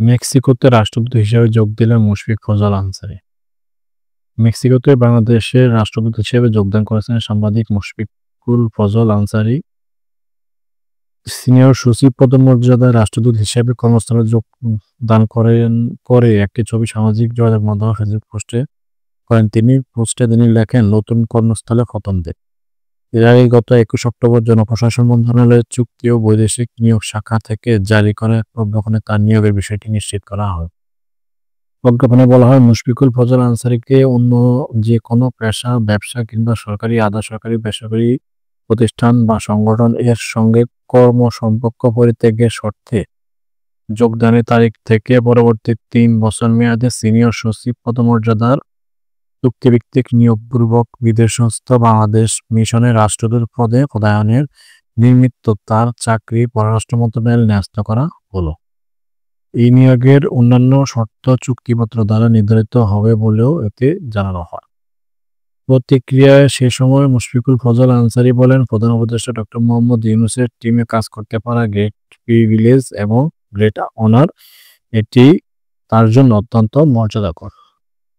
মেক্সিকোতে রাষ্ট্রদূত হিসেবে যোগ দিলেন মুশফিক ফজল আনসারী। মেক্সিকোতে বাংলাদেশের রাষ্ট্রদূত হিসেবে যোগদান করেছেন সাংবাদিক মুশফিকুল ফজল আনসারী। সিনিয়র সচিব পদমর্যাদায় রাষ্ট্রদূত হিসেবে কর্মস্থলে যোগদান করেন পরে একটি ছবি সামাজিক যোগাযোগ মাধ্যম ফেসবুক পোস্টে করেন তিনি। পোস্টে তিনি লেখেন, নতুন কর্মস্থলে খতমদের। এর আগে গত 21 অক্টোবর জনপ্রশাসন মন্ত্রণালয়ের চুক্তি ও বৈদেশিক নিয়োগ শাখা থেকে জারি করা এক প্রজ্ঞাপনে তার নিয়োগের বিষয়টি নিশ্চিত করা হয়। প্রজ্ঞাপনে বলা হয়, মুশফিকুল ফজল আনসারীকে অন্য যে কোনো পেশা, ব্যবসা কিংবা সরকারি, আধা সরকারি, বেসরকারি প্রতিষ্ঠান বা সংগঠন এর সঙ্গে কর্মসম্পর্ক পরিত্যাগের শর্তে যোগদানের তারিখ থেকে পরবর্তী 3 বছর মেয়াদে সিনিয়র সচিব পদমর্যাদার চুক্তিভিত্তিক নিয়োগপূর্বক বিদেশস্থ বাংলাদেশ মিশনে রাষ্ট্রদূত পদে পদায়নের নিমিত্ত তার চাকরি পররাষ্ট্র মন্ত্রণালয়ে ন্যস্ত করা হলো। এই নিয়োগের অন্যান্য শর্ত চুক্তিপত্র দ্বারা নির্ধারিত হবে বলেও এতে জানানো হয়। প্রতিক্রিয়ায় সে সময় মুশফিকুল ফজল আনসারী বলেন, প্রধান উপদেষ্টা ডক্টর মোহাম্মদ ইউনূসের টিমে কাজ করতে পারা গ্রেট প্রিভিলেজ এবং গ্রেট অনার। এটি তার জন্য অত্যন্ত মর্যাদাকর।